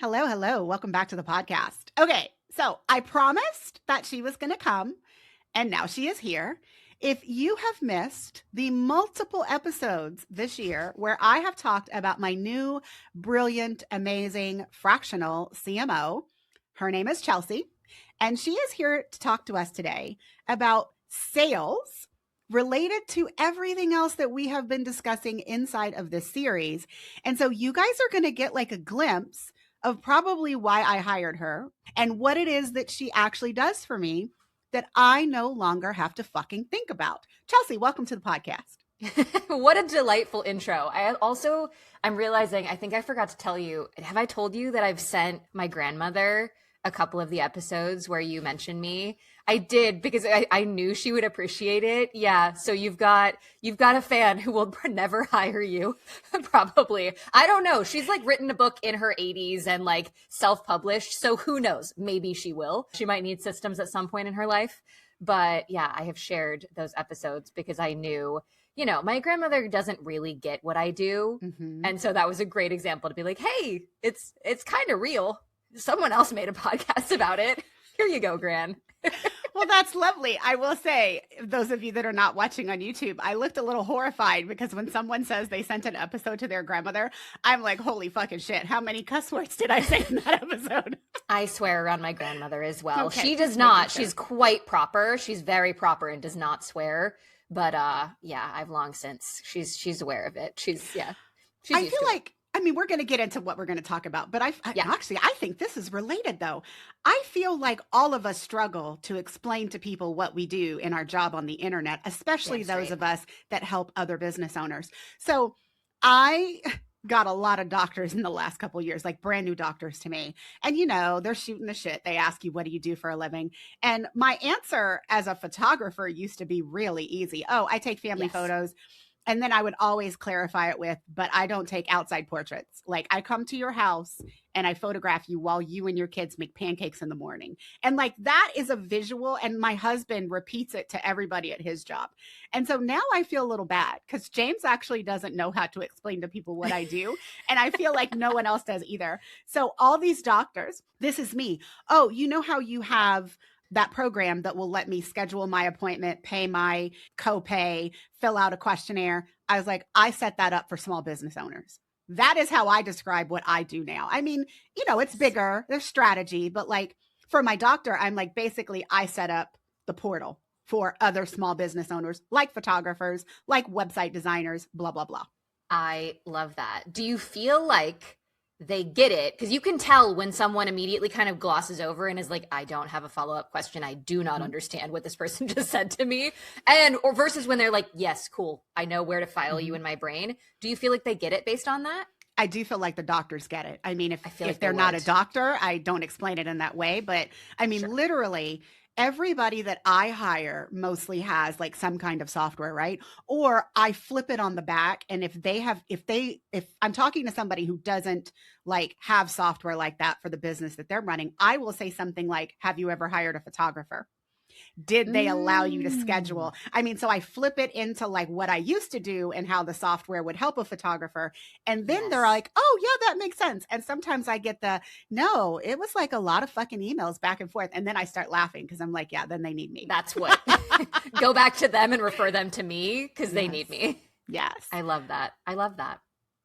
Hello, hello. Welcome back to the podcast. Okay, so I promised that she was going to come, and now she is here. If you have missed the multiple episodes this year where I have talked about my new, brilliant, amazing fractional CMO, her name is Chelsea, and she is here to talk to us today about sales related to everything else that we have been discussing inside of this series. And so you guys are going to get like a glimpse of probably why I hired her and what it is that she actually does for me that I no longer have to fucking think about. Chelsea, welcome to the podcast. What a delightful intro. I'm realizing, I think I forgot to tell you, have I told you that I've sent my grandmother a couple of the episodes where you mentioned me? I did because I knew she would appreciate it. Yeah. So you've got a fan who will never hire you. Probably. I don't know. She's like written a book in her 80s and like self-published. So who knows? Maybe she will. She might need systems at some point in her life. But yeah, I have shared those episodes because I knew, my grandmother doesn't really get what I do. Mm-hmm. And so that was a great example to be like, hey, it's kind of real. Someone else made a podcast about it. Here you go, Gran. Well, that's lovely. I will say, those of you that are not watching on YouTube, I looked a little horrified because when someone says they sent an episode to their grandmother, I'm like, holy fucking shit. How many cuss words did I say in that episode? I swear around my grandmother as well. Okay, she does not. Sure. She's quite proper. She's very proper and does not swear. But yeah, I've long since she's aware of it. She's I feel like, we're going to get into what we're going to talk about, but I think this is related though. I feel like all of us struggle to explain to people what we do in our job on the internet, especially those of us that help other business owners. So I got a lot of doctors in the last couple of years, like brand new doctors to me. And, they're shooting the shit. They ask you, what do you do for a living? And my answer as a photographer used to be really easy. Oh, I take family photos. And then I would always clarify it with, but I don't take outside portraits. Like I come to your house and I photograph you while you and your kids make pancakes in the morning. And like that is a visual. And my husband repeats it to everybody at his job. And so now I feel a little bad because James actually doesn't know how to explain to people what I do. And I feel like no one else does either. So all these doctors, this is me. Oh, you know how you have that program that will let me schedule my appointment, pay my copay, fill out a questionnaire. I was like, I set that up for small business owners. That is how I describe what I do now. It's bigger, there's strategy, but like for my doctor, I'm like, basically I set up the portal for other small business owners, like photographers, like website designers, blah, blah, blah. I love that. Do you feel like they get it? Because you can tell when someone immediately kind of glosses over and is like, I don't have a follow-up question. I do not understand what this person just said to me. Or versus when they're like, yes, cool. I know where to file you in my brain. Do you feel like they get it based on that? I do feel like the doctors get it. If they're not a doctor, I don't explain it in that way. But literally everybody that I hire mostly has like some kind of software, right? Or I flip it on the back. And if I'm talking to somebody who doesn't like have software like that for the business that they're running, I will say something like, have you ever hired a photographer? Did they allow you to schedule? So I flip it into like what I used to do and how the software would help a photographer. And then they're like, oh yeah, that makes sense. And sometimes I get no, it was like a lot of fucking emails back and forth. And then I start laughing because I'm like, yeah, then they need me. That's what, go back to them and refer them to me because they need me. Yes. I love that.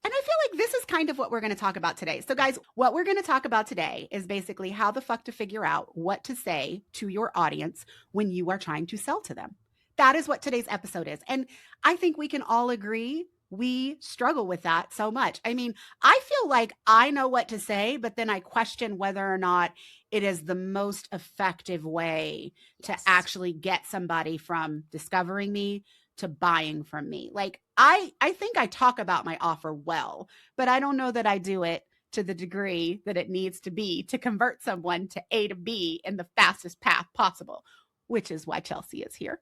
And I feel like this is kind of what we're going to talk about today. So guys, what we're going to talk about today is basically how the fuck to figure out what to say to your audience when you are trying to sell to them. That is what today's episode is. And I think we can all agree we struggle with that so much. I feel like I know what to say, but then I question whether or not it is the most effective way to actually get somebody from discovering me to buying from me. Like I think I talk about my offer well, but I don't know that I do it to the degree that it needs to be to convert someone to A to B in the fastest path possible, which is why Chelsea is here.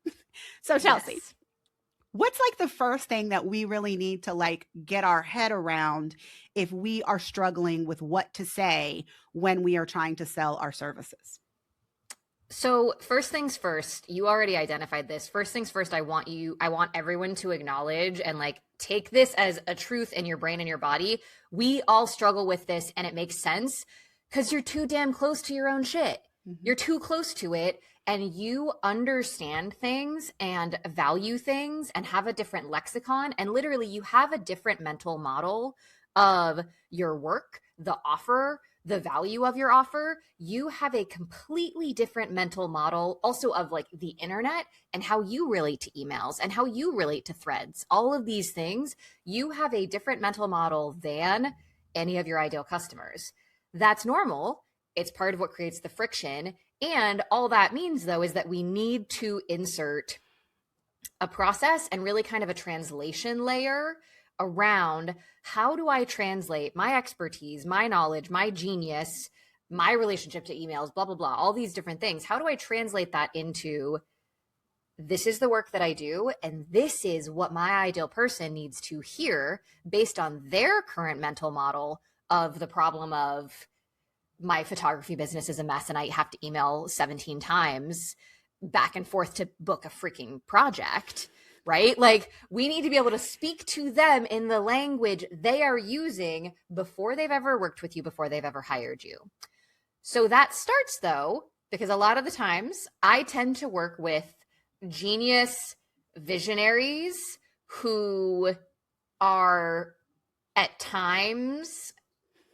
So Chelsea, what's like the first thing that we really need to like get our head around if we are struggling with what to say when we are trying to sell our services? So first things first, you already identified this. First things first, I want everyone to acknowledge and like take this as a truth in your brain and your body. We all struggle with this and it makes sense. because you're too damn close to your own shit. Mm-hmm. You're too close to it, and you understand things and value things and have a different lexicon. And literally, you have a different mental model of your work, the offer, the value of your offer. You have a completely different mental model also of like the internet and how you relate to emails and how you relate to threads. All of these things, you have a different mental model than any of your ideal customers. That's normal. It's part of what creates the friction. And all that means, though, is that we need to insert a process and really kind of a translation layer around how do I translate my expertise, my knowledge, my genius, my relationship to emails, blah, blah, blah, all these different things. How do I translate that into this is the work that I do, and this is what my ideal person needs to hear based on their current mental model of the problem of my photography business is a mess and I have to email 17 times back and forth to book a freaking project, right? Like, we need to be able to speak to them in the language they are using before they've ever worked with you, before they've ever hired you. So that starts, though, because a lot of the times I tend to work with genius visionaries who are at times,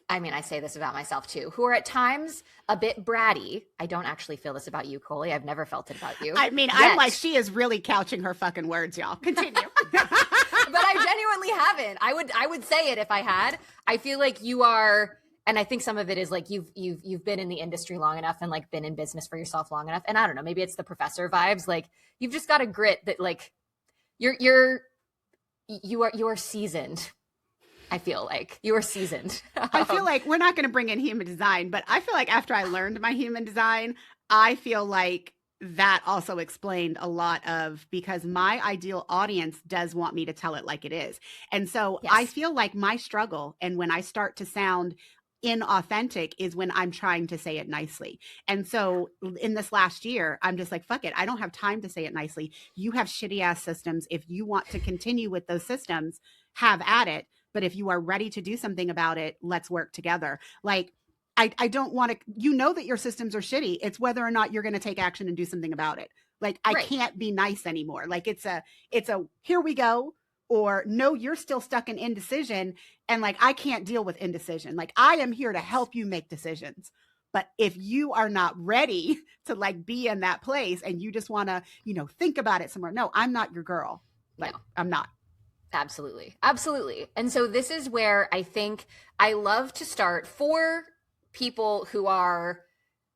I mean, I say this about myself too, who are at times a bit bratty. I don't actually feel this about you, Coley. I've never felt it about you. I mean, I'm like, she is really couching her fucking words, y'all. Continue. But I genuinely haven't. I would say it if I had. I feel like you are, and I think some of it is like you've been in the industry long enough and like been in business for yourself long enough. And I don't know, maybe it's the professor vibes. Like, you've just got a grit that like you are seasoned. I feel like you are seasoned. I feel like we're not going to bring in human design, but I feel like after I learned my human design, I feel like that also explained a lot of, because my ideal audience does want me to tell it like it is. And so yes. I feel like my struggle, and when I start to sound inauthentic, is when I'm trying to say it nicely. And so in this last year, I'm just like, fuck it. I don't have time to say it nicely. You have shitty ass systems. If you want to continue with those systems, have at it. But if you are ready to do something about it, let's work together. Like, I don't want to, you know, that your systems are shitty. It's whether or not you're going to take action and do something about it. Like, I can't be nice anymore. Like, it's a, here we go. Or no, you're still stuck in indecision. And like, I can't deal with indecision. Like, I am here to help you make decisions. But if you are not ready to like be in that place and you just want to, you know, think about it somewhere. No, I'm not your girl. Like, no. I'm not. Absolutely. Absolutely. And so this is where I think I love to start for people who are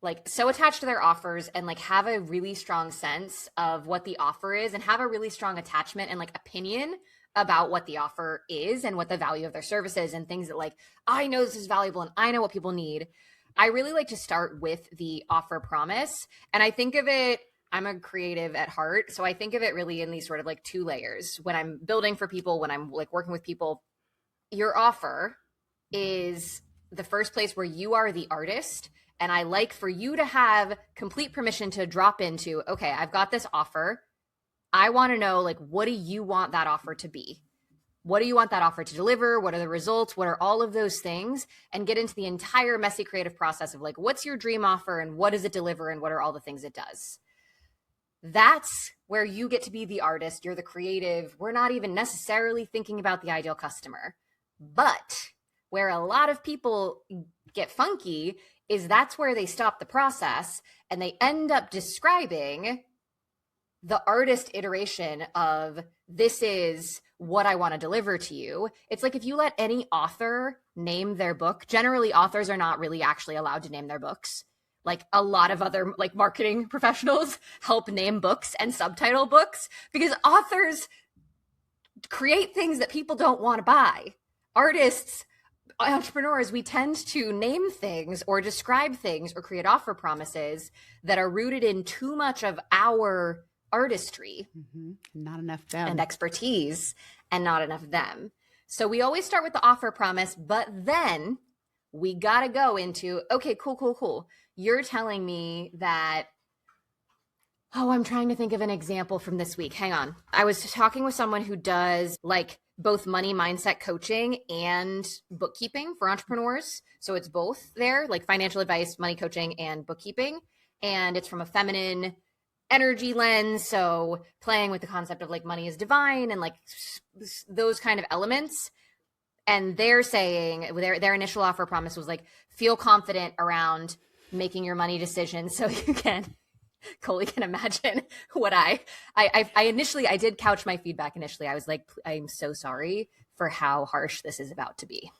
like so attached to their offers and like have a really strong sense of what the offer is and have a really strong attachment and like opinion about what the offer is and what the value of their service is and things that like, I know this is valuable and I know what people need. I really like to start with the offer promise. And I think of it, I'm a creative at heart. So I think of it really in these sort of like two layers. When I'm building for people, when I'm like working with people, your offer is the first place where you are the artist. And I like for you to have complete permission to drop into, okay, I've got this offer. I want to know, like, what do you want that offer to be? What do you want that offer to deliver? What are the results? What are all of those things? And get into the entire messy creative process of like, what's your dream offer and what does it deliver and what are all the things it does? That's where you get to be the artist. You're the creative. We're not even necessarily thinking about the ideal customer. But where a lot of people get funky is that's where they stop the process and they end up describing the artist iteration of this is what I want to deliver to you. It's like if you let any author name their book, generally authors are not really actually allowed to name their books. Like a lot of other like marketing professionals help name books and subtitle books because authors create things that people don't want to buy. Artists, entrepreneurs, we tend to name things or describe things or create offer promises that are rooted in too much of our artistry. Not enough them. And expertise and not enough them. So we always start with the offer promise, but then we got to go into, okay, cool. You're telling me that, oh, I'm trying to think of an example from this week. Hang on. I was talking with someone who does like both money mindset coaching and bookkeeping for entrepreneurs. So it's both there, like financial advice, money coaching, and bookkeeping. And it's from a feminine energy lens. So playing with the concept of like money is divine and like those kind of elements. And they're saying their initial offer promise was like, feel confident around making your money decisions so you can. Coley can imagine what I initially, I did couch my feedback initially. I was like, I'm so sorry for how harsh this is about to be.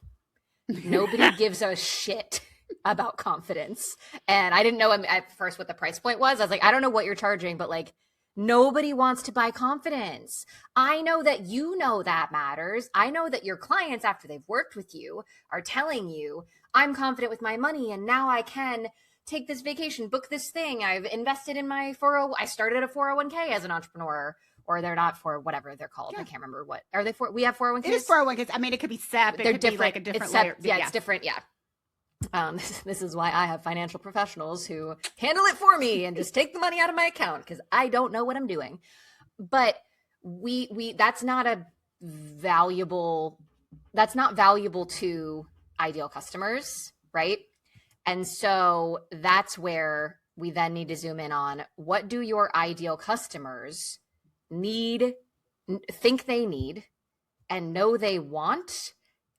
Nobody gives a shit about confidence. And I didn't know at first what the price point was. I was like, I don't know what you're charging, but like, nobody wants to buy confidence. I know that you know that matters. I know that your clients, after they've worked with you, are telling you, I'm confident with my money and now I can take this vacation, book this thing. I've invested in my I started a 401k as an entrepreneur, or they're not for whatever they're called. Yeah. I can't remember what are they for. We have 401ks. It is 401ks. I mean, it could be SEP. They're different. Be like a different layer. Yeah, it's different. Yeah. This is why I have financial professionals who handle it for me and just take the money out of my account because I don't know what I'm doing. But that's not valuable to ideal customers, right? And so that's where we then need to zoom in on what do your ideal customers think they need, and know they want,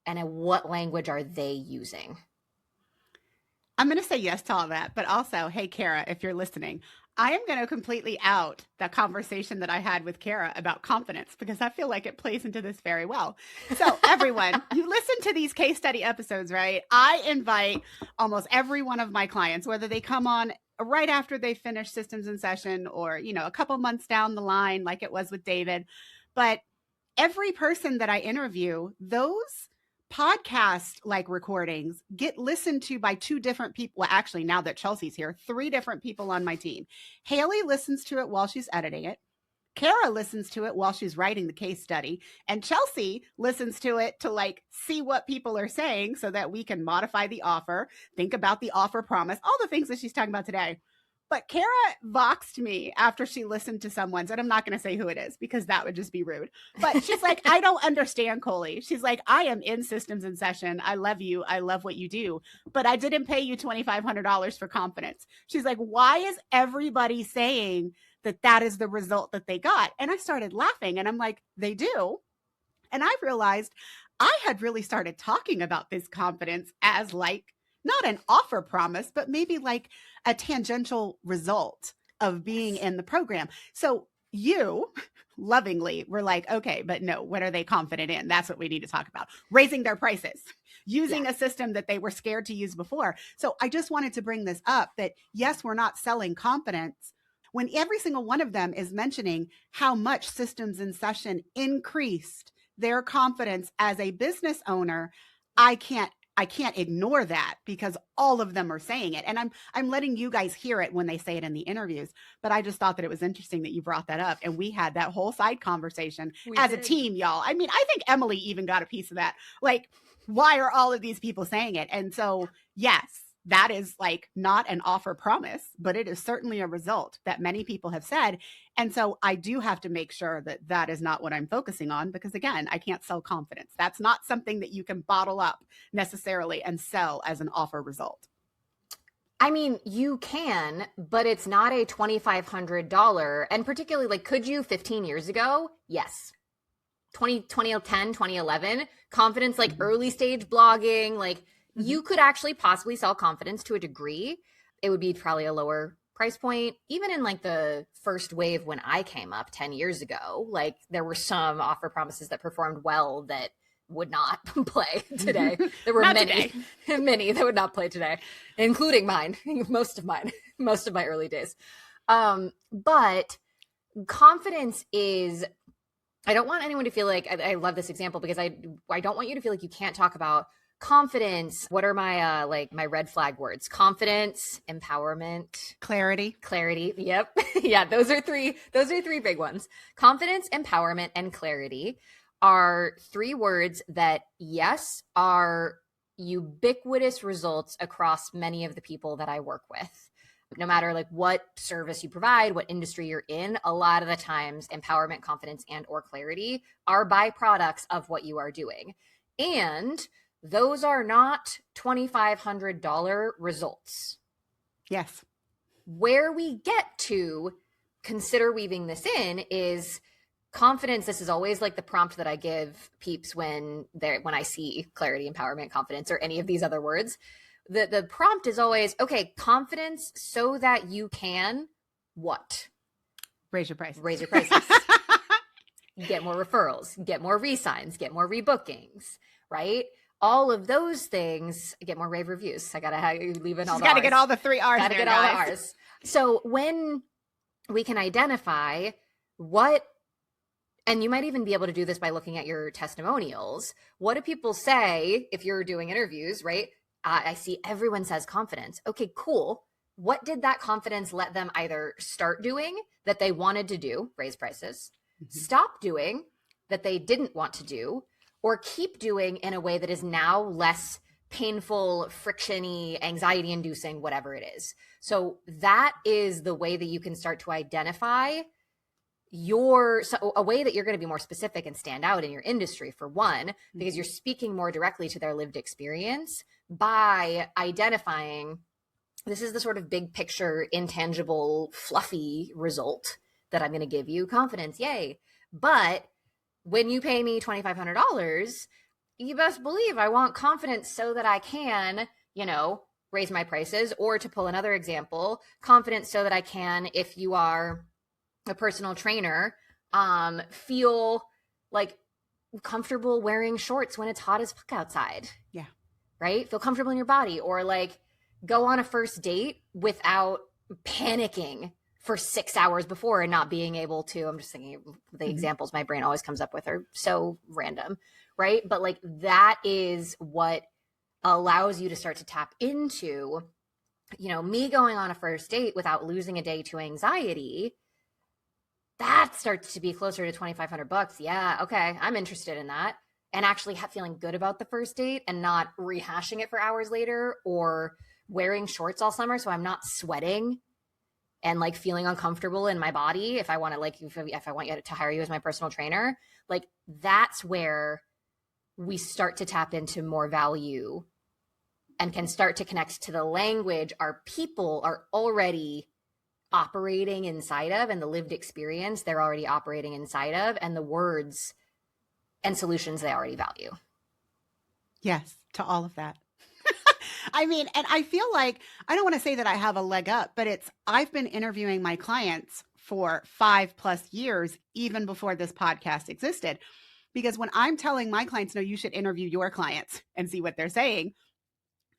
and in what language are they using? I'm going to say yes to all that, but also, hey, Kara, if you're listening, I am going to completely out the conversation that I had with Kara about confidence because I feel like it plays into this very well. So everyone, you listen to these case study episodes, right? I invite almost every one of my clients, whether they come on right after they finish systems in session or, a couple months down the line, like it was with David. But every person that I interview, those podcast like recordings get listened to by two different people. Well, actually, now that Chelsea's here, 3 different people on my team. Haley listens to it while she's editing it. Kara listens to it while she's writing the case study. And Chelsea listens to it to like see what people are saying so that we can modify the offer, think about the offer promise, all the things that she's talking about today. But Kara voxed me after she listened to someone's, and I'm not going to say who it is because that would just be rude. But she's like, I don't understand, Coley. She's like, I am in systems in session. I love you. I love what you do. But I didn't pay you $2,500 for confidence. She's like, why is everybody saying that is the result that they got? And I started laughing, and I'm like, they do. And I realized I had really started talking about this confidence as like, not an offer promise, but maybe like a tangential result of being in the program. So you lovingly were like, okay, but no, what are they confident in? That's what we need to talk about. Raising their prices, using a system that they were scared to use before. So I just wanted to bring this up that yes, we're not selling confidence when every single one of them is mentioning how much systems in session increased their confidence as a business owner. I can't ignore that because all of them are saying it. And I'm letting you guys hear it when they say it in the interviews. But I just thought that it was interesting that you brought that up. And we had that whole side conversation a team, y'all. I mean, I think Emily even got a piece of that. Like, why are all of these people saying it? And so, yes, that is like not an offer promise, but it is certainly a result that many people have said. And so I do have to make sure that that is not what I'm focusing on, because again, I can't sell confidence. That's not something that you can bottle up necessarily and sell as an offer result. I mean, you can, but it's not a $2,500. And particularly, like, could you 15 years ago? Yes. 2010, 2011, confidence, like early stage blogging, like you could actually possibly sell confidence to a degree. It would be probably a lower price point. Even in like the first wave when I came up 10 years ago, like there were some offer promises that performed well that would not play today. There were many that would not play today, including mine, most of my early days. But confidence is, I don't want anyone to feel like, I love this example because I don't want you to feel like you can't talk about confidence. What are my my red flag words? Confidence, empowerment, clarity. Yep. Yeah, those are three big ones. Confidence, empowerment, and clarity are 3 words that, yes, are ubiquitous results across many of the people that I work with. no matter like what service you provide, what industry you're in, a lot of the times empowerment, confidence, and or clarity are byproducts of what you are doing. And those are not $2,500 results. Yes. Where we get to consider weaving this in is confidence. This is always like the prompt that I give peeps when I see clarity, empowerment, confidence, or any of these other words. The prompt is always, okay, confidence so that you can what? Raise your prices. Raise your prices. Get more referrals, get more re-signs, get more rebookings, right? All of those things, get more rave reviews. I gotta leave in all the R's. Gotta get all the 3 R's. Gotta get all the R's. So when we can identify what, and you might even be able to do this by looking at your testimonials. What do people say if you're doing interviews, right? I see everyone says confidence. Okay, cool. What did that confidence let them either start doing that they wanted to do, raise prices, stop doing that they didn't want to do, or keep doing in a way that is now less painful, friction-y, anxiety-inducing, whatever it is. So that is the way that you can start to identify a way that you're going to be more specific and stand out in your industry, for one, because you're speaking more directly to their lived experience by identifying this is the sort of big picture, intangible, fluffy result that I'm going to give you. Confidence, yay. But when you pay me $2,500, you best believe I want confidence so that I can, raise my prices. Or to pull another example, confidence so that I can, if you are a personal trainer, feel like comfortable wearing shorts when it's hot as fuck outside. Yeah. Right? Feel comfortable in your body, or like go on a first date without panicking for 6 hours before and not being able to. I'm just thinking the examples my brain always comes up with are so random, right? But like that is what allows you to start to tap into, me going on a first date without losing a day to anxiety. That starts to be closer to $2,500. Yeah. Okay. I'm interested in that. And actually feeling good about the first date and not rehashing it for hours later, or wearing shorts all summer so I'm not sweating and like feeling uncomfortable in my body. If I want to, if I want you to hire you as my personal trainer, like that's where we start to tap into more value and can start to connect to the language our people are already operating inside of, and the lived experience they're already operating inside of, and the words and solutions they already value. Yes, to all of that. I mean, and I feel like, I don't want to say that I have a leg up, but I've been interviewing my clients for 5+ years, even before this podcast existed. Because when I'm telling my clients, no, you should interview your clients and see what they're saying,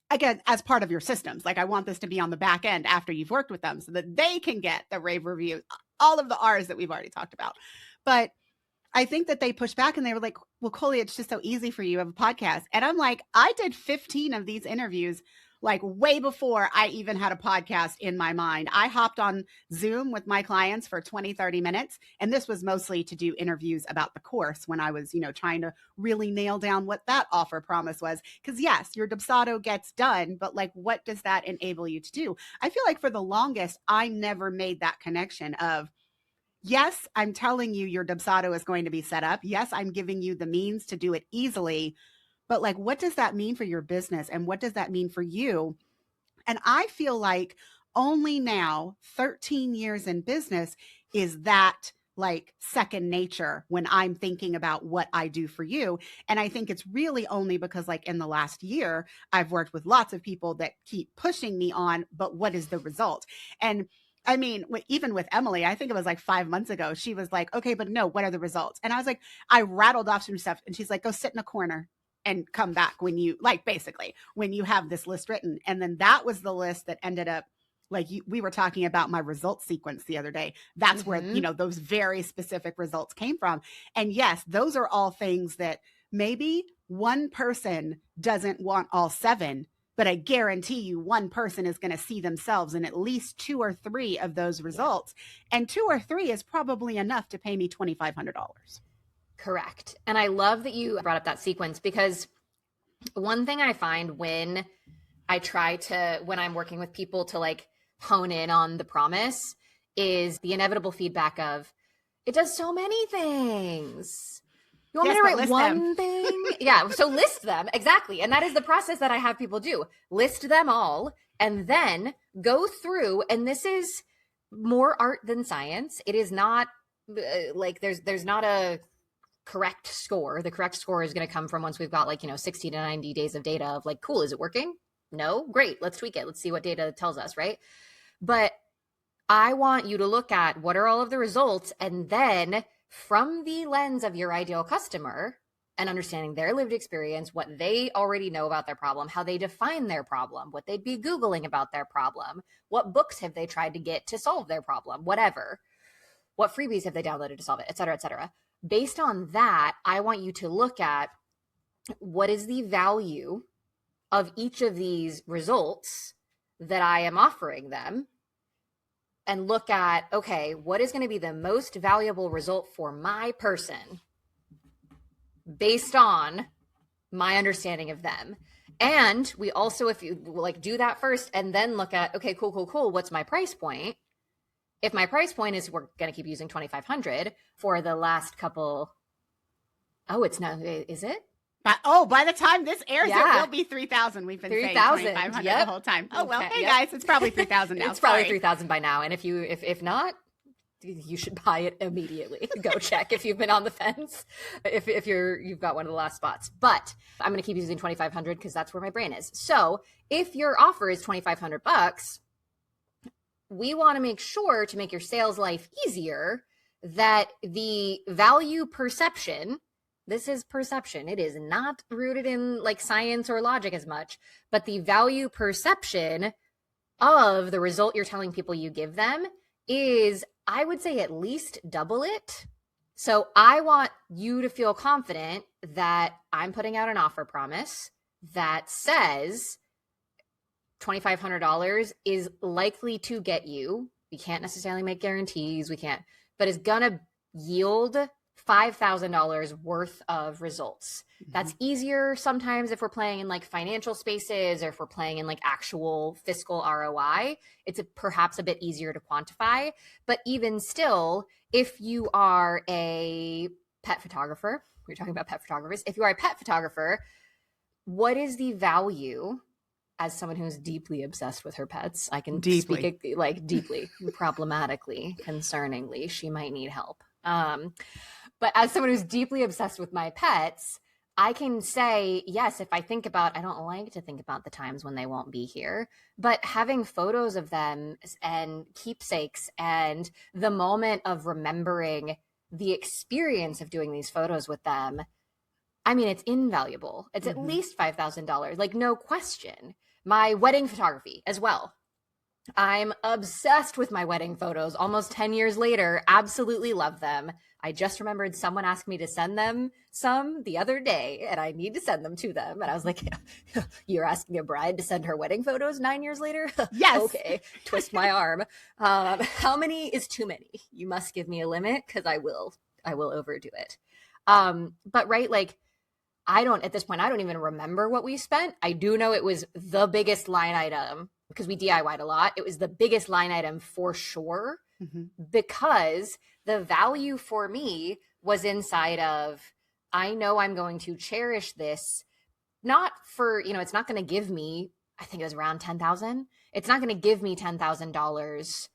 again, as part of your systems, like I want this to be on the back end after you've worked with them so that they can get the rave reviews, all of the R's that we've already talked about. But I think that they pushed back and they were like, well, Coley, it's just so easy for you. You have a podcast. And I'm like, I did 15 of these interviews, like way before I even had a podcast in my mind. I hopped on Zoom with my clients for 20, 30 minutes. And this was mostly to do interviews about the course when I was, trying to really nail down what that offer promise was. Because yes, your Dubsado gets done, but like, what does that enable you to do? I feel like for the longest, I never made that connection of, yes, I'm telling you your Dubsado is going to be set up. Yes, I'm giving you the means to do it easily. But like, what does that mean for your business? And what does that mean for you? And I feel like only now, 13 years in business, is that like second nature when I'm thinking about what I do for you. And I think it's really only because like in the last year, I've worked with lots of people that keep pushing me on, but what is the result? And I mean, even with Emily, I think it was like 5 months ago, she was like, okay, but no, what are the results? And I was like, I rattled off some stuff and she's like, go sit in a corner and come back when you basically when you have this list written. And then that was the list that ended up we were talking about my results sequence the other day. That's where, those very specific results came from. And yes, those are all things that maybe one person doesn't want all 7, but I guarantee you one person is going to see themselves in at least 2 or 3 of those results. And 2 or 3 is probably enough to pay me $2,500. Correct. And I love that you brought up that sequence, because one thing I find when I'm working with people to like hone in on the promise is the inevitable feedback of, it does so many things. You want me to write one thing? Yeah. So list them. Exactly. And that is the process that I have people do. List them all and then go through. And this is more art than science. It is not like there's not a correct score. The correct score is going to come from once we've got 60 to 90 days of data of like, cool, is it working? No? Great. Let's tweak it. Let's see what data tells us, right? But I want you to look at what are all of the results, and then from the lens of your ideal customer and understanding their lived experience, what they already know about their problem, how they define their problem, what they'd be Googling about their problem, what books have they tried to get to solve their problem, whatever, what freebies have they downloaded to solve it, et cetera, et cetera. Based on that, I want you to look at what is the value of each of these results that I am offering them, and look at, okay, what is going to be the most valuable result for my person based on my understanding of them. And we also, if you do that first and then look at, okay, cool. What's my price point? If my price point is, we're going to keep using 2,500 for the last couple. Oh, it's not, is it? By the time this airs, it will be 3,000. We've been saying 2,500 the whole time. Oh, well, hey guys, it's probably 3,000 now. It's probably 3,000 by now. And if not, you should buy it immediately. Go check if you've been on the fence, if you've got one of the last spots. But I'm going to keep using 2,500 because that's where my brain is. So if your offer is $2,500, we want to make sure to make your sales life easier that the value perception. This is perception. It is not rooted in science or logic as much, but the value perception of the result you're telling people you give them is, I would say, at least double it. So I want you to feel confident that I'm putting out an offer promise that says $2,500 is likely to get you. We can't necessarily make guarantees. But it's going to yield $5,000 worth of results. Mm-hmm. That's easier sometimes if we're playing in financial spaces, or if we're playing in actual fiscal ROI. It's perhaps a bit easier to quantify. But even still, if you are a pet photographer, we're talking about pet photographers. If you are a pet photographer, what is the value? As someone who's deeply obsessed with her pets, I can speak deeply, problematically, concerningly. She might need help. But as someone who's deeply obsessed with my pets, I can say, yes, if I don't like to think about the times when they won't be here, but having photos of them and keepsakes and the moment of remembering the experience of doing these photos with them, I mean, it's invaluable. It's at least $5,000, no question. My wedding photography as well. I'm obsessed with my wedding photos almost 10 years later. Absolutely love them. I just remembered someone asked me to send them some the other day, and I need to send them to them. And I was like, you're asking a bride to send her wedding photos 9 years later? Yes. Okay. Twist my arm. How many is too many? You must give me a limit, because I will overdo it. But right, at this point, I don't even remember what we spent. I do know it was the biggest line item, because we DIY'd a lot. It was the biggest line item for sure, because the value for me was inside of, I know I'm going to cherish this, not for, it's not going to give me, I think it was around 10,000. It's not going to give me $10,000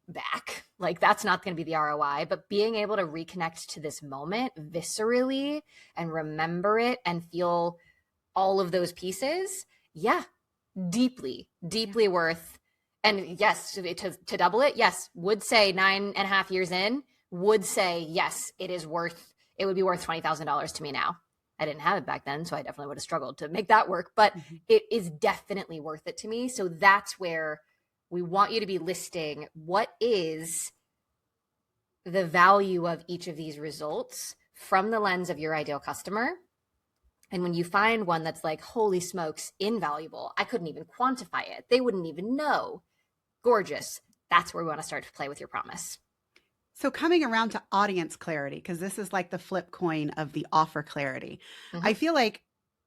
back. That's not going to be the ROI, but being able to reconnect to this moment viscerally and remember it and feel all of those pieces. Yeah. Deeply worth. And yes, to double it, yes, would say 9.5 years in, would say, yes, it would be worth $20,000 to me now. I didn't have it back then, so I definitely would have struggled to make that work, but it is definitely worth it to me. So that's where we want you to be listing what is the value of each of these results from the lens of your ideal customer. And when you find one that's holy smokes, invaluable, I couldn't even quantify it, they wouldn't even know, gorgeous, that's where we want to start to play with your promise. So coming around to audience clarity, because this is the flip coin of the offer clarity. I feel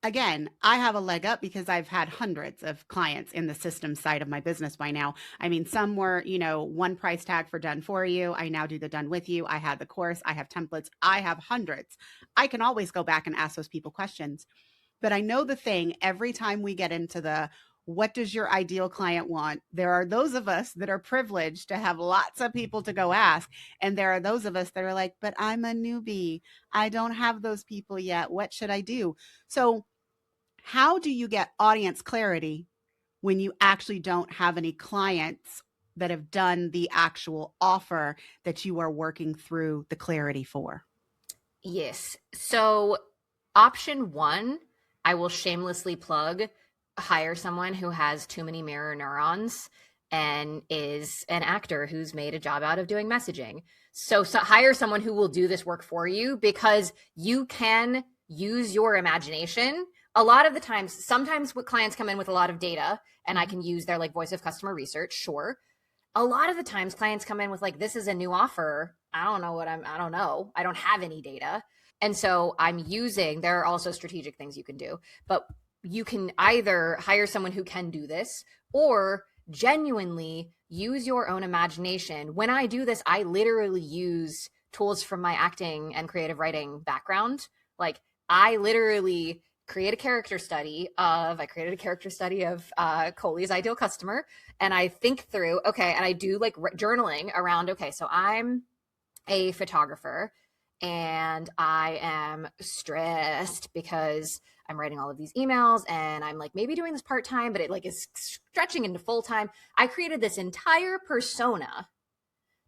again, I have a leg up because I've had hundreds of clients in the system side of my business by now. I mean, some were, one price tag for done for you. I now do the done with you. I had the course, I have templates, I have hundreds. I can always go back and ask those people questions. But I know the thing, every time we get into the what does your ideal client want? There are those of us that are privileged to have lots of people to go ask. And there are those of us that are like, but I'm a newbie. I don't have those people yet. What should I do? So, how do you get audience clarity when you actually don't have any clients that have done the actual offer that you are working through the clarity for? Yes. So, option one, I will shamelessly plug, hire someone who has too many mirror neurons and is an actor who's made a job out of doing messaging. So hire someone who will do this work for you, because you can use your imagination. A lot of the times, sometimes clients come in with a lot of data and I can use their like voice of customer research. Sure. A lot of the times clients come in with like, this is a new offer. I don't know. I don't have any data. And so there are also strategic things you can do, but you can either hire someone who can do this or genuinely use your own imagination. When I do this, I literally use tools from my acting and creative writing background. Like I literally created a character study of Coley's ideal customer. And I think through, okay, and I do like journaling around, okay, so I'm a photographer and I am stressed because I'm writing all of these emails and I'm like maybe doing this part-time, but it like is stretching into full-time. I created this entire persona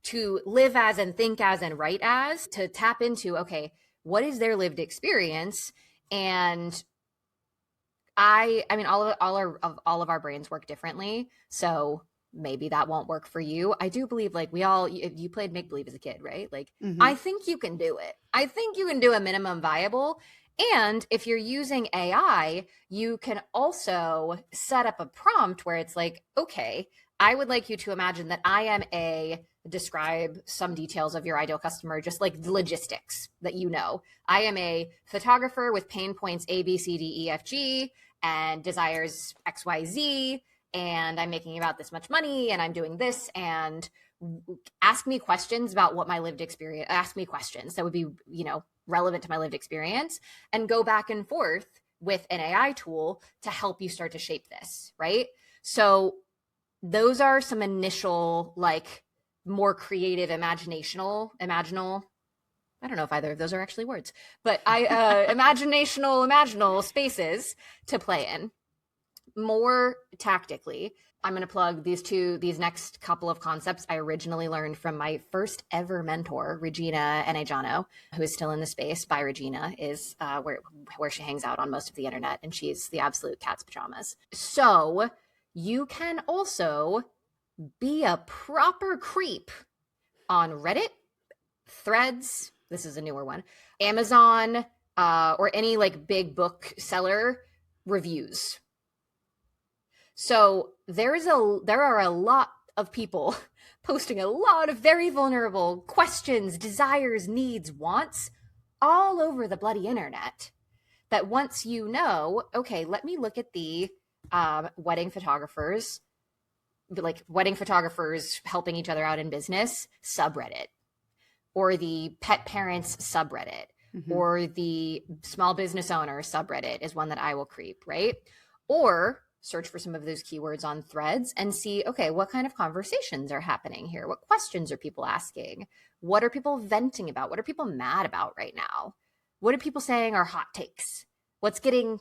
to live as and think as and write as, to tap into, okay, what is their lived experience? And I mean, all of our brains work differently. So maybe that won't work for you. I do believe like you played make believe as a kid, right? Like I think you can do it. I think you can do a minimum viable. And if you're using AI, you can also set up a prompt where it's like, okay, I would like you to imagine that describe some details of your ideal customer, just like the logistics that I am a photographer with pain points A, B, C, D, E, F, G, and desires X, Y, Z, and I'm making about this much money, and I'm doing this, and ask me questions about what my lived experience, ask me questions that would be, relevant to my lived experience, and go back and forth with an AI tool to help you start to shape this, right? So those are some initial, like, more creative, imaginal. I don't know if either of those are actually words, but imaginational spaces to play in. More tactically, I'm going to plug these next couple of concepts I originally learned from my first ever mentor, Regina Enejano, who is still in the space. By Regina is where she hangs out on most of the internet, and she's the absolute cat's pajamas. So you can also be a proper creep on Reddit, Threads, this is a newer one, Amazon, or any like big book seller reviews. So there are a lot of people posting a lot of very vulnerable questions, desires, needs, wants all over the bloody internet, that once okay, let me look at the wedding photographers helping each other out in business subreddit, or the pet parents subreddit, or the small business owner subreddit is one that I will creep, right? Or search for some of those keywords on Threads and see, okay, what kind of conversations are happening here? What questions are people asking? What are people venting about? What are people mad about right now? What are people saying are hot takes? What's getting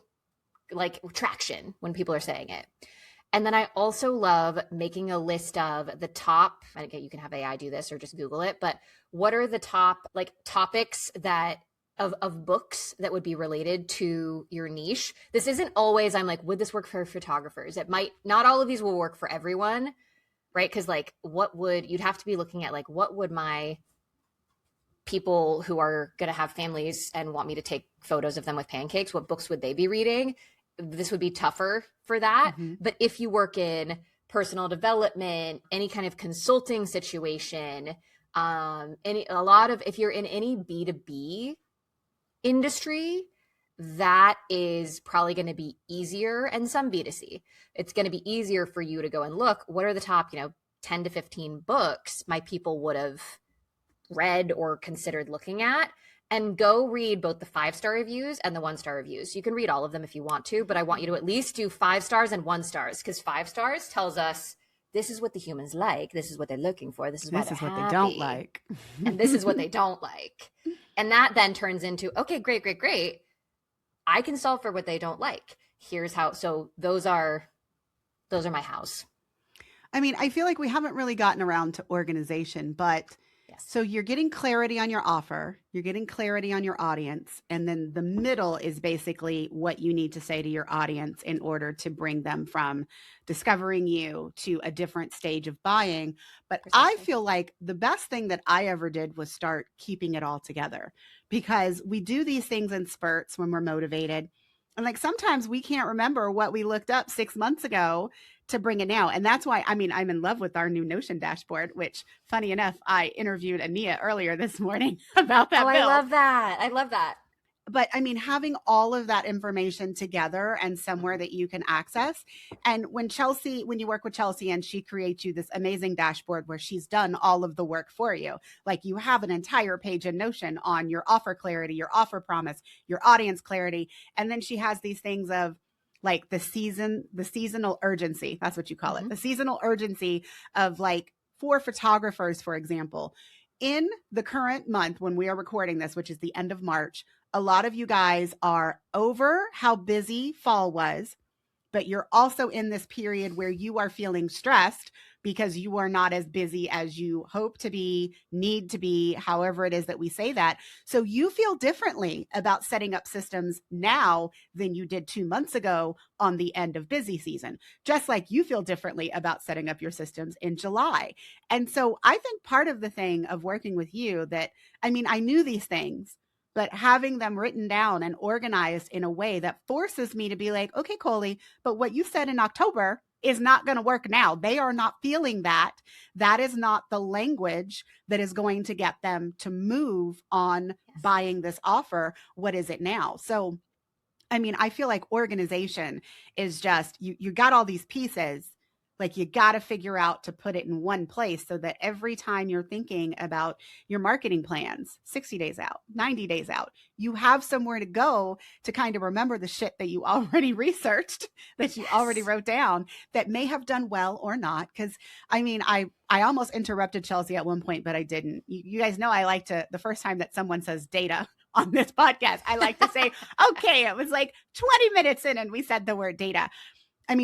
like traction when people are saying it? And then I also love making a list of the top, and again, you can have AI do this or just Google it, but what are the top like topics that of books that would be related to your niche? This isn't always, I'm like, would this work for photographers? It might, not all of these will work for everyone, right? Because like, you'd have to be looking at like, what would my people who are going to have families and want me to take photos of them with pancakes, what books would they be reading? This would be tougher for that. But if you work in personal development, any kind of consulting situation, if you're in any B2B industry, that is probably going to be easier. And some B2C, it's going to be easier for you to go and look, what are the top, 10 to 15 books my people would have read or considered looking at, and go read both the 5-star reviews and the 1-star reviews. You can read all of them if you want to, but I want you to at least do 5 stars and 1 stars, because 5 stars tells us this is what the humans like. This is what they're looking for. This is why they're happy. They don't like. And this is what they don't like. And that then turns into, okay, great. I can solve for what they don't like. Here's how. So those are my hows. I mean, I feel like we haven't really gotten around to organization, but yes. So you're getting clarity on your offer, you're getting clarity on your audience, and then the middle is basically what you need to say to your audience in order to bring them from discovering you to a different stage of buying. But I feel like the best thing that I ever did was start keeping it all together, because we do these things in spurts when we're motivated. And like sometimes we can't remember what we looked up 6 months ago to bring it now. And that's why, I'm in love with our new Notion dashboard, which funny enough, I interviewed Ania earlier this morning about that. I love that. But having all of that information together and somewhere that you can access. And when you work with Chelsea and she creates you this amazing dashboard where she's done all of the work for you, like you have an entire page in Notion on your offer clarity, your offer promise, your audience clarity. And then she has these things of like the seasonal urgency. That's what you call it. The seasonal urgency of like for photographers, for example, in the current month when we are recording this, which is the end of March, a lot of you guys are over how busy fall was, but you're also in this period where you are feeling stressed because you are not as busy as you hope to be, need to be, however it is that we say that. So you feel differently about setting up systems now than you did 2 months ago on the end of busy season, just like you feel differently about setting up your systems in July. And so I think part of the thing of working with you that, I knew these things, but having them written down and organized in a way that forces me to be like, okay, Coley, but what you said in October is not going to work now. They are not feeling that. That is not the language that is going to get them to move on buying this offer. What is it now? So, I feel like organization is just, you got all these pieces, like you got to figure out to put it in one place so that every time you're thinking about your marketing plans, 60 days out, 90 days out, you have somewhere to go to kind of remember the shit that you already researched, that you already wrote down, that may have done well or not. Because I almost interrupted Chelsea at one point, but I didn't. You guys know I like to, the first time that someone says data on this podcast, I like to say, okay, it was like 20 minutes in and we said the word data.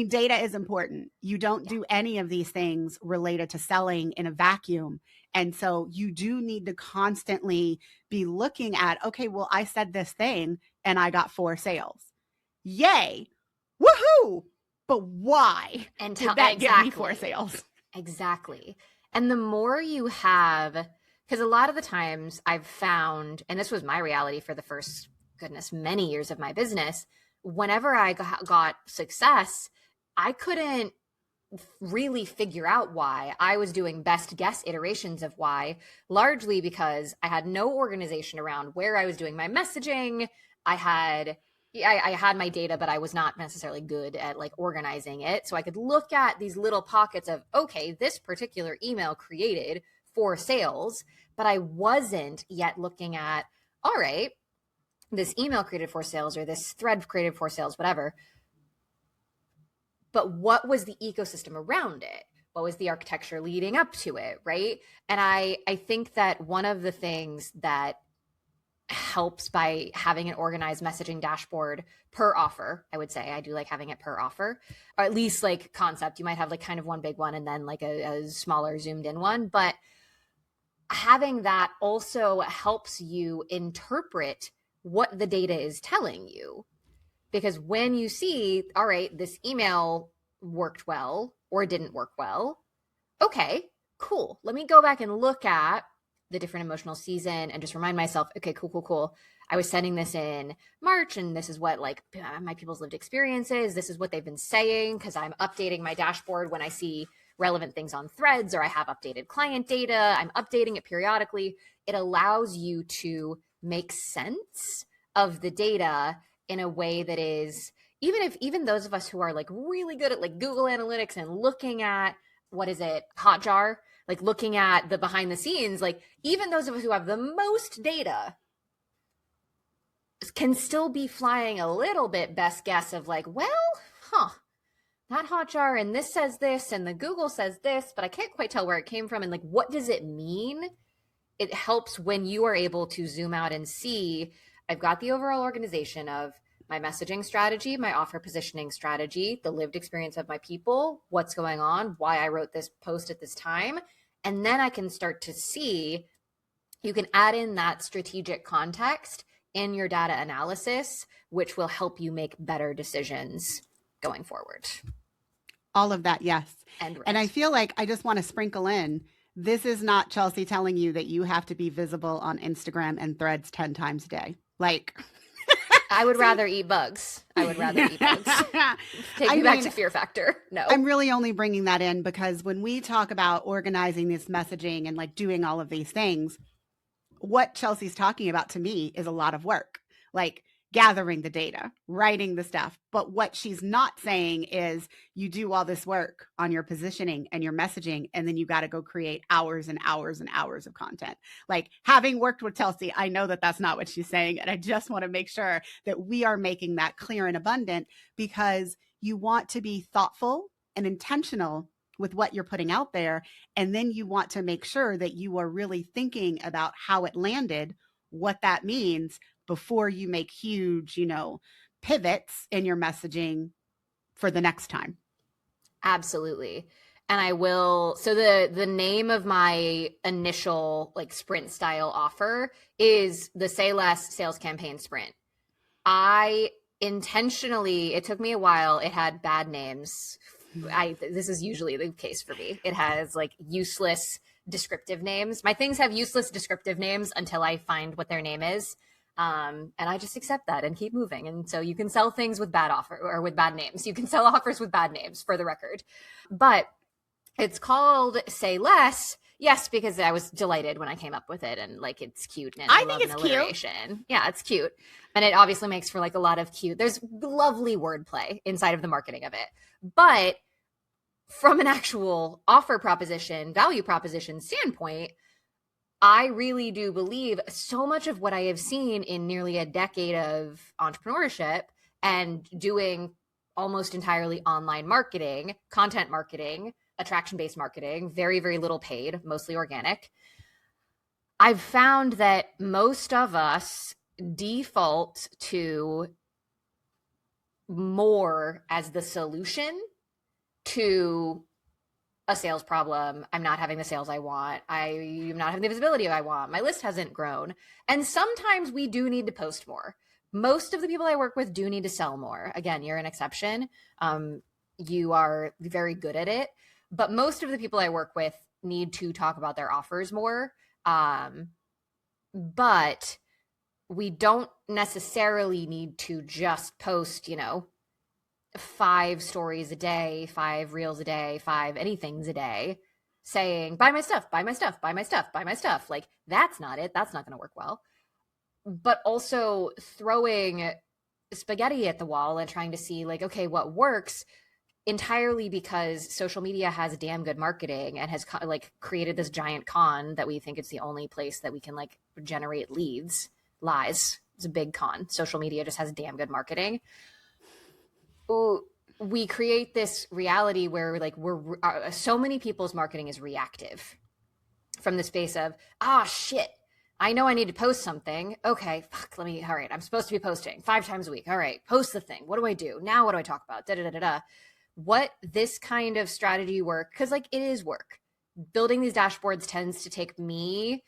Data is important. You don't do any of these things related to selling in a vacuum. And so you do need to constantly be looking at, okay, well, I said this thing and I got 4 sales. Yay. Woohoo. But why did that get me 4 sales? Exactly. And the more you have, because a lot of the times I've found, and this was my reality for the first, many years of my business, whenever I got success, I couldn't really figure out why. I was doing best guess iterations of why, largely because I had no organization around where I was doing my messaging. I had my data, but I was not necessarily good at like organizing it. So I could look at these little pockets of, okay, this particular email created 4 sales, but I wasn't yet looking at, all right, this email created 4 sales or this thread created 4 sales, whatever. But what was the ecosystem around it? What was the architecture leading up to it, right? And I think that one of the things that helps by having an organized messaging dashboard per offer, I would say, I do like having it per offer, or at least like concept. You might have like kind of one big one and then like a smaller zoomed in one, but having that also helps you interpret what the data is telling you. Because when you see, all right, this email worked well or didn't work well, okay, cool. Let me go back and look at the different emotional season and just remind myself, okay, cool. I was sending this in March and this is what like my people's lived experiences. This is what they've been saying because I'm updating my dashboard when I see relevant things on threads or I have updated client data. I'm updating it periodically. It allows you to make sense of the data in a way that is, even those of us who are like really good at like Google Analytics and looking at, what is it, Hotjar, like looking at the behind the scenes, like even those of us who have the most data can still be flying a little bit best guess of like, well, that Hotjar and this says this and the Google says this, but I can't quite tell where it came from and like, what does it mean? It helps when you are able to zoom out and see, I've got the overall organization of my messaging strategy, my offer positioning strategy, the lived experience of my people, what's going on, why I wrote this post at this time. And then I can start to see, you can add in that strategic context in your data analysis, which will help you make better decisions going forward. All of that, yes. And I feel like I just want to sprinkle in, this is not Chelsea telling you that you have to be visible on Instagram and Threads 10 times a day. Like, I would rather eat bugs. Take me back to Fear Factor. No. I'm really only bringing that in because when we talk about organizing this messaging and like doing all of these things, what Chelsea's talking about to me is a lot of work, like gathering the data, writing the stuff. But what she's not saying is you do all this work on your positioning and your messaging, and then you got to go create hours and hours and hours of content. Like, having worked with Chelsea, I know that that's not what she's saying. And I just want to make sure that we are making that clear and abundant, because you want to be thoughtful and intentional with what you're putting out there. And then you want to make sure that you are really thinking about how it landed, what that means, before you make huge, pivots in your messaging for the next time. Absolutely. And I will, so the name of my initial like sprint style offer is the Say Less Sales Campaign Sprint. I intentionally, it took me a while. It had bad names. This is usually the case for me. It has like useless descriptive names. My things have useless descriptive names until I find what their name is. And I just accept that and keep moving. And so you can sell things with bad offer or with bad names. You can sell offers with bad names, for the record. But it's called Say Less. Yes, because I was delighted when I came up with it, and like it's cute, and I think it's alliteration. Cute. Yeah, it's cute. And it obviously makes for like a lot of cute. There's lovely wordplay inside of the marketing of it. But from an actual offer proposition, value proposition standpoint, I really do believe so much of what I have seen in nearly a decade of entrepreneurship and doing almost entirely online marketing, content marketing, attraction-based marketing, very, very little paid, mostly organic. I've found that most of us default to more as the solution to a sales problem. I'm not having the sales I want. I'm not having the visibility I want. My list hasn't grown. And sometimes we do need to post more. Most of the people I work with do need to sell more. Again, you're an exception. You are very good at it. But most of the people I work with need to talk about their offers more. But we don't necessarily need to just post, 5 stories a day, 5 reels a day, 5 anythings a day, saying, buy my stuff, buy my stuff, buy my stuff, buy my stuff. Like, that's not it. That's not going to work well. But also throwing spaghetti at the wall and trying to see like, okay, what works, entirely because social media has damn good marketing and has like created this giant con that we think it's the only place that we can like generate leads. Lies. It's a big con. Social media just has damn good marketing. We create this reality where like so many people's marketing is reactive from the space of, shit, I know I need to post something. Okay, all right, I'm supposed to be posting 5 times a week. All right, post the thing. What do I do? Now what do I talk about? What this kind of strategy work, because like it is work. Building these dashboards tends to take me,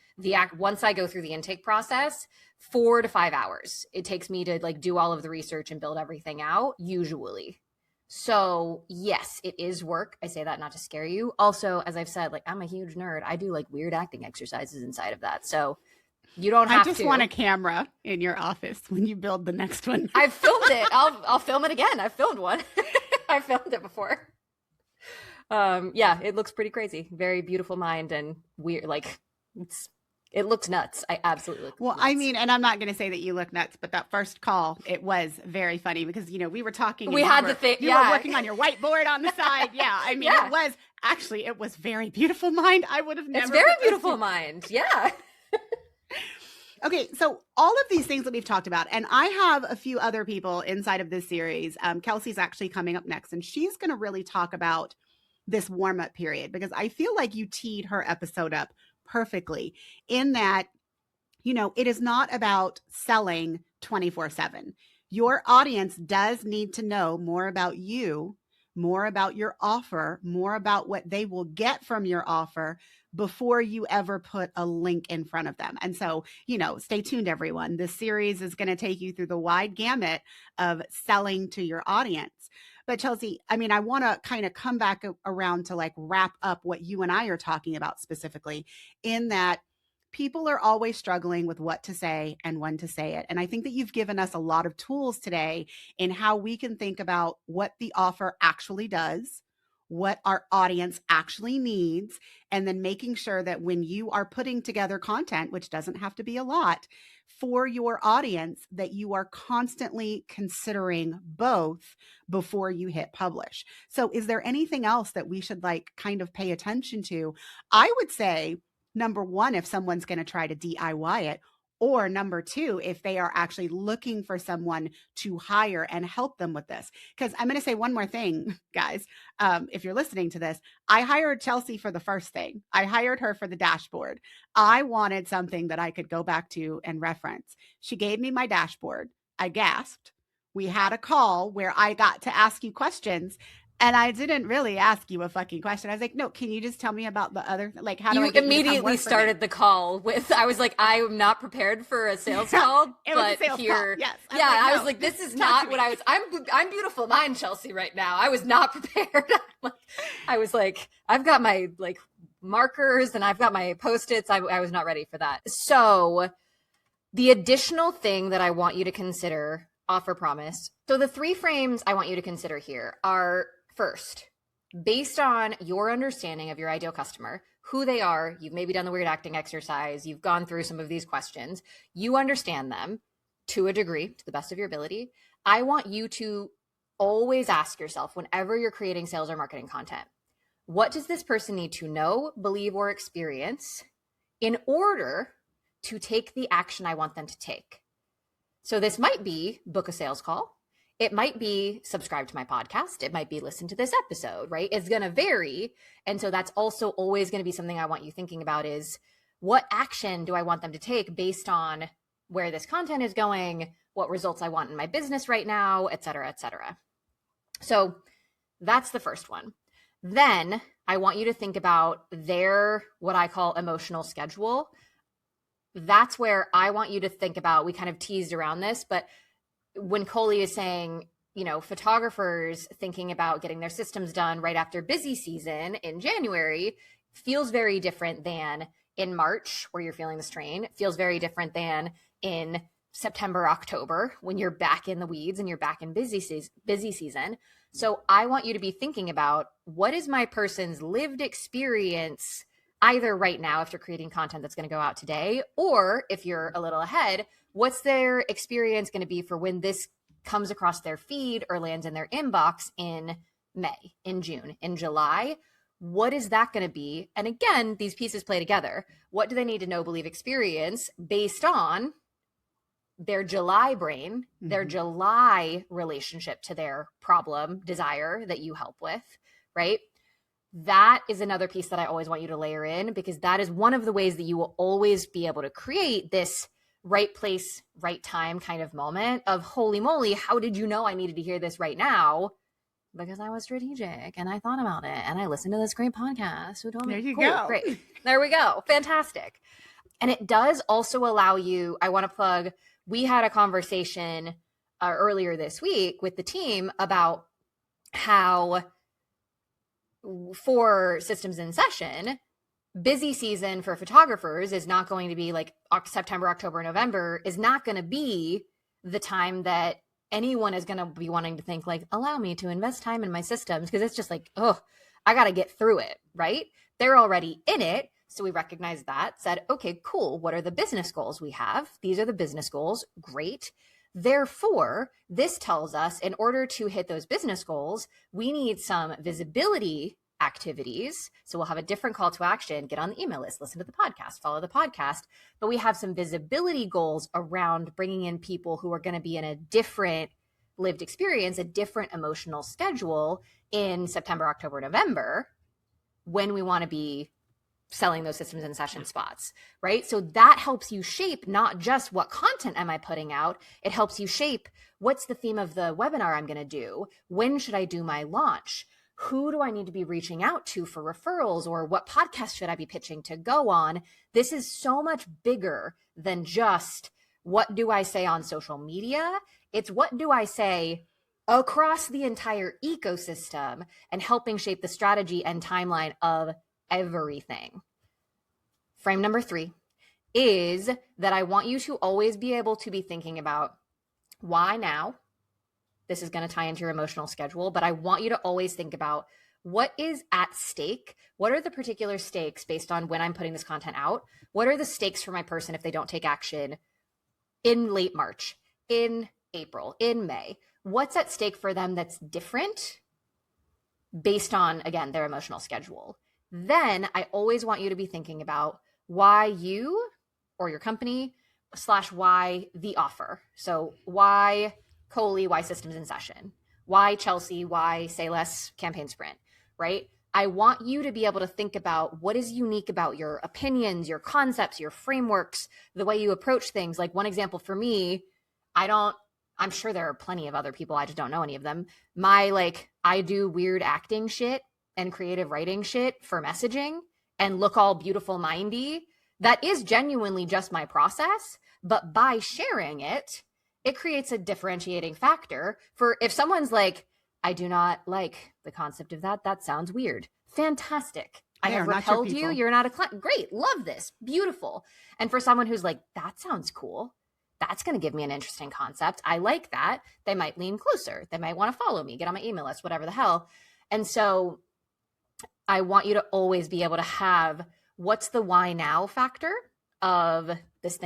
once I go through the intake process, 4 to 5 hours. It takes me to like do all of the research and build everything out, usually. So yes, it is work. I say that not to scare you. Also, as I've said, like I'm a huge nerd. I do like weird acting exercises inside of that. So you don't have to. I just want a camera in your office when you build the next one. I've filmed it. I'll film it again. I've filmed one. I filmed it before. Yeah, it looks pretty crazy. Very beautiful mind and weird. Like It looked nuts. I absolutely looked Well, nuts. I mean, and I'm not going to say that you look nuts, but that first call, it was very funny because, we were talking and We had to think, you were working on your whiteboard on the side. Yeah. I mean, it was very beautiful mind. I would have never. It's very beautiful mind. Yeah. Okay, so all of these things that we've talked about, and I have a few other people inside of this series. Kelsey's actually coming up next, and she's going to really talk about this warm-up period because I feel like you teed her episode up perfectly in that, it is not about selling 24/7. Your audience does need to know more about you, more about your offer, more about what they will get from your offer before you ever put a link in front of them. And so, stay tuned, everyone. This series is going to take you through the wide gamut of selling to your audience. But Chelsea, I mean, I want to kind of come back around to like wrap up what you and I are talking about specifically in that people are always struggling with what to say and when to say it. And I think that you've given us a lot of tools today in how we can think about what the offer actually does, what our audience actually needs, and then making sure that when you are putting together content, which doesn't have to be a lot, for your audience, that you are constantly considering both before you hit publish. So is there anything else that we should like kind of pay attention to? I would say, number one, if someone's going to try to DIY it, or number two, if they are actually looking for someone to hire and help them with this. Because I'm going to say one more thing, guys. If you're listening to this, I hired Chelsea for the first thing. I hired her for the dashboard. I wanted something that I could go back to and reference. She gave me my dashboard. I gasped. We had a call where I got to ask you questions. And I didn't really ask you a fucking question. I was like, no, can you just tell me about the other, like, how do I get immediately started the call with, I was like, I'm not prepared for a sales call, but here, yes. I was like, this is not what I'm beautiful mind, Chelsea, right now. I was not prepared. I was like, I've got my like markers and I've got my Post-its. I was not ready for that. So the additional thing that I want you to consider, offer promise. So the 3 frames I want you to consider here are, first, based on your understanding of your ideal customer, who they are, you've maybe done the weird acting exercise, you've gone through some of these questions, you understand them to a degree, to the best of your ability. I want you to always ask yourself whenever you're creating sales or marketing content, what does this person need to know, believe, or experience in order to take the action I want them to take? So this might be book a sales call. It might be subscribe to my podcast. It might be listen to this episode, right? It's going to vary. And so that's also always going to be something I want you thinking about is what action do I want them to take based on where this content is going, what results I want in my business right now, et cetera, et cetera. So that's the first one. Then I want you to think about their, what I call emotional schedule. That's where I want you to think about, we kind of teased around this, but when Coley is saying, photographers thinking about getting their systems done right after busy season in January feels very different than in March where you're feeling the strain. It feels very different than in September, October when you're back in the weeds and you're back in busy season. So I want you to be thinking about what is my person's lived experience either right now if you're creating content that's going to go out today, or if you're a little ahead, what's their experience going to be for when this comes across their feed or lands in their inbox in May, in June, in July? What is that going to be? And again, these pieces play together. What do they need to know, believe, experience based on their July brain, their July relationship to their problem, desire that you help with, right? That is another piece that I always want you to layer in, because that is one of the ways that you will always be able to create this right place, right time kind of moment of, holy moly, how did you know I needed to hear this right now? Because I was strategic and I thought about it and I listened to this great podcast. Who told me? There you go. Great. There we go. Fantastic. And it does also allow you, I want to plug, we had a conversation earlier this week with the team about how for Systems in Session, busy season for photographers is not going to be like September, October, November is not going to be the time that anyone is going to be wanting to think like, allow me to invest time in my systems. Because it's just like, oh, I got to get through it, right? They're already in it. So we recognized that, said, okay, cool. What are the business goals we have? These are the business goals. Great. Therefore, this tells us in order to hit those business goals, we need some visibility activities. So we'll have a different call to action, get on the email list, listen to the podcast, follow the podcast. But we have some visibility goals around bringing in people who are going to be in a different lived experience, a different emotional schedule in September, October, November, when we want to be selling those systems and session spots, right? So that helps you shape not just what content am I putting out, it helps you shape what's the theme of the webinar I'm going to do, when should I do my launch, who do I need to be reaching out to for referrals, or what podcast should I be pitching to go on? This is so much bigger than just what do I say on social media? It's what do I say across the entire ecosystem and helping shape the strategy and timeline of everything. Frame number 3 is that I want you to always be able to be thinking about why now. This is going to tie into your emotional schedule, but I want you to always think about what is at stake. What are the particular stakes based on when I'm putting this content out? What are the stakes for my person if they don't take action in late March, in April, in May? What's at stake for them that's different based on, again, their emotional schedule? Then I always want you to be thinking about why you or your company / why the offer. So why Coley, why systems in session? Why Chelsea, why Say Less campaign sprint, right? I want you to be able to think about what is unique about your opinions, your concepts, your frameworks, the way you approach things. Like one example for me, I'm sure there are plenty of other people, I just don't know any of them. I do weird acting shit and creative writing shit for messaging and look all beautiful mindy. That is genuinely just my process, but by sharing it, it creates a differentiating factor for if someone's like, I do not like the concept of that. That sounds weird. Fantastic. I have repelled you. You're not a client. Great. Love this. Beautiful. And for someone who's like, that sounds cool. That's going to give me an interesting concept. I like that. They might lean closer. They might want to follow me, get on my email list, whatever the hell. And so I want you to always be able to have what's the why now factor of this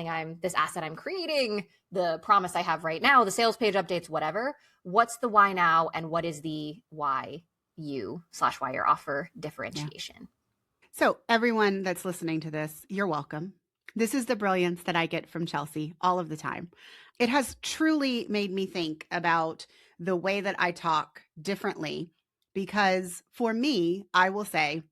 asset I'm creating, the promise I have right now, the sales page updates, whatever. What's the why now and what is the why you / why your offer differentiation? Yeah. So everyone that's listening to this, you're welcome. This is the brilliance that I get from Chelsea all of the time. It has truly made me think about the way that I talk differently because for me, I will say,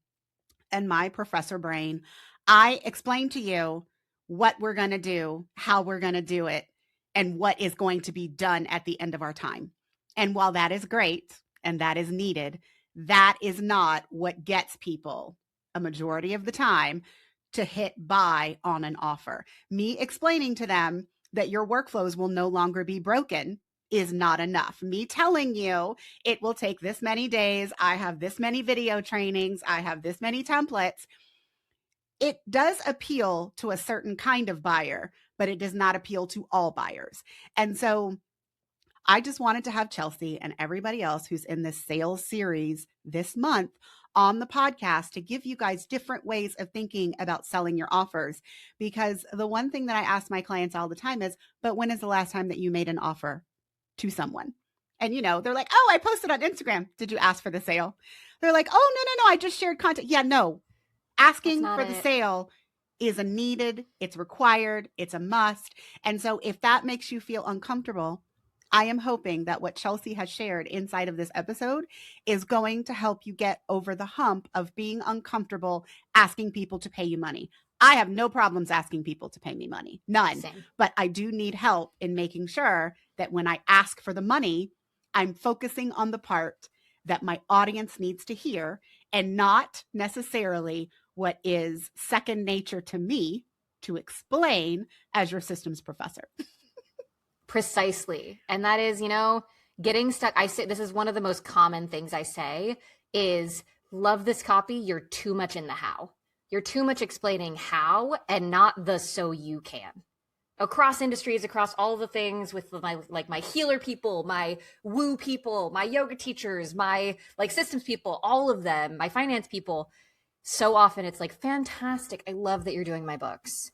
and my professor brain, I explain to you what we're going to do, how we're going to do it, and what is going to be done at the end of our time. And while that is great and that is needed, that is not what gets people a majority of the time to hit buy on an offer. Me explaining to them that your workflows will no longer be broken is not enough. Me telling you it will take this many days, I have this many video trainings, I have this many templates. It does appeal to a certain kind of buyer, but it does not appeal to all buyers. And so I just wanted to have Chelsea and everybody else who's in this sales series this month on the podcast to give you guys different ways of thinking about selling your offers. Because the one thing that I ask my clients all the time is, but when is the last time that you made an offer to someone? And, they're like, oh, I posted on Instagram. Did you ask for the sale? They're like, oh, no, I just shared content. Yeah, no. Asking for the sale is a needed, it's required, it's a must. And so if that makes you feel uncomfortable, I am hoping that what Chelsea has shared inside of this episode is going to help you get over the hump of being uncomfortable asking people to pay you money. I have no problems asking people to pay me money, none. Same. But I do need help in making sure that when I ask for the money, I'm focusing on the part that my audience needs to hear and not necessarily what is second nature to me to explain as your systems professor. Precisely. And that is, getting stuck. I say this is one of the most common things I say is love this copy. You're too much in the how. You're too much explaining how and not the so you can. Across industries, across all the things with my healer people, my woo people, my yoga teachers, my systems people, all of them, my finance people. So often it's like, fantastic. I love that you're doing my books.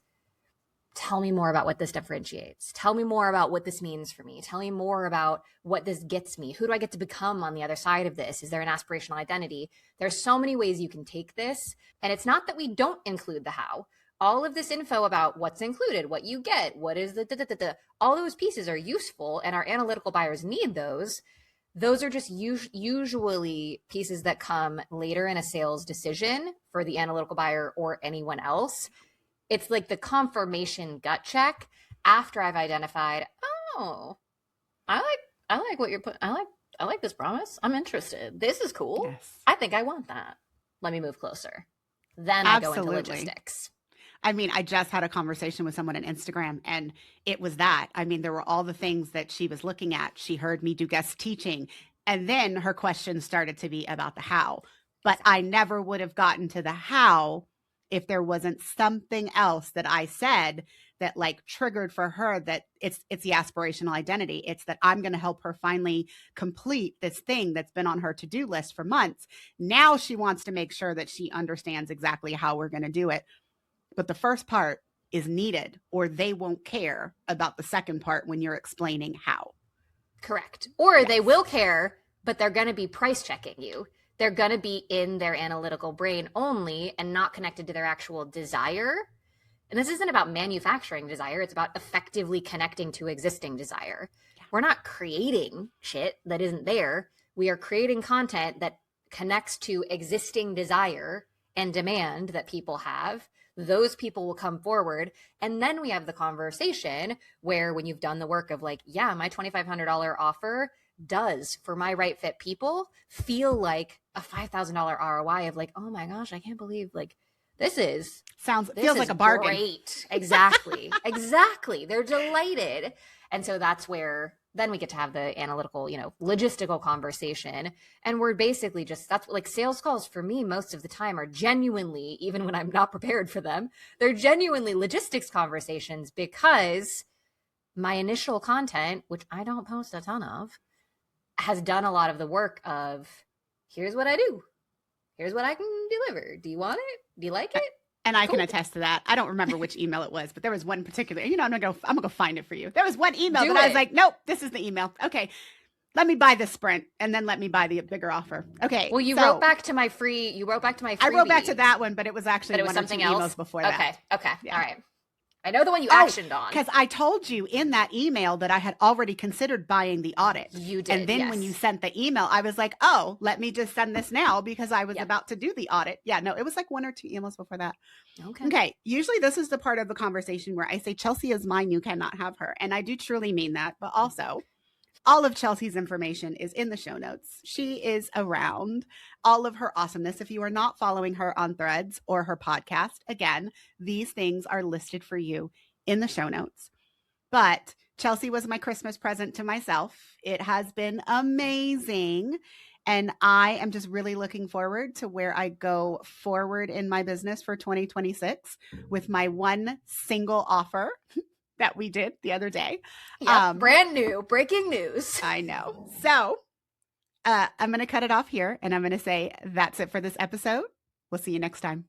Tell me more about what this differentiates. Tell me more about what this means for me. Tell me more about what this gets me. Who do I get to become on the other side of this? Is there an aspirational identity? There's so many ways you can take this. And it's not that we don't include the how. All of this info about what's included, what you get, what is the all those pieces are useful, and our analytical buyers need those. Those are just usually pieces that come later in a sales decision for the analytical buyer or anyone else. It's like the confirmation gut check after I've identified, oh, I like what you're putting. I like this promise. I'm interested. This is cool. Yes. I think I want that. Let me move closer. Then I go into logistics. I mean, I just had a conversation with someone on Instagram, and it was that. I mean, there were all the things that she was looking at. She heard me do guest teaching, and then her questions started to be about the how. But I never would have gotten to the how if there wasn't something else that I said that like triggered for her that it's the aspirational identity. It's that I'm going to help her finally complete this thing that's been on her to-do list for months. Now she wants to make sure that she understands exactly how we're going to do it. But the first part is needed, or they won't care about the second part when you're explaining how. Correct. Or they will care, but they're going to be price checking you. They're going to be in their analytical brain only and not connected to their actual desire. And this isn't about manufacturing desire. It's about effectively connecting to existing desire. Yeah. We're not creating shit that isn't there. We are creating content that connects to existing desire and demand that people have. Those people will come forward. And then we have the conversation where when you've done the work of like, yeah, my $2,500 offer does for my right fit people feel like a $5,000 ROI of like, oh my gosh, I can't believe like this feels like a bargain. Great. Exactly. Exactly. They're delighted. And so that's where then we get to have the analytical, logistical conversation. And we're basically that's like sales calls for me most of the time are genuinely, even when I'm not prepared for them, they're genuinely logistics conversations because my initial content, which I don't post a ton of, has done a lot of the work of here's what I do. Here's what I can deliver. Do you want it? Do you like it? And I can attest to that. I don't remember which email it was, but there was one particular, I'm gonna go find it for you. There was one email I was like, nope, this is the email. Okay. Let me buy this sprint and then let me buy the bigger offer. Okay. Well, you wrote back to my freebie. I wrote back to that one, but it was actually one or two emails before that. Okay. Yeah. All right. I know the one you actioned on. Because I told you in that email that I had already considered buying the audit. You did. And then when you sent the email, I was like, oh, let me just send this now because I was about to do the audit. Yeah, no, it was like one or two emails before that. Okay. Usually this is the part of the conversation where I say, Chelsea is mine. You cannot have her. And I do truly mean that. But also, all of Chelsea's information is in the show notes. She is around. All of her awesomeness. If you are not following her on Threads or her podcast, again, these things are listed for you in the show notes. But Chelsea was my Christmas present to myself. It has been amazing. And I am just really looking forward to where I go forward in my business for 2026 with my one single offer that we did the other day. Brand new, breaking news. I know. So I'm going to cut it off here and I'm going to say that's it for this episode. We'll see you next time.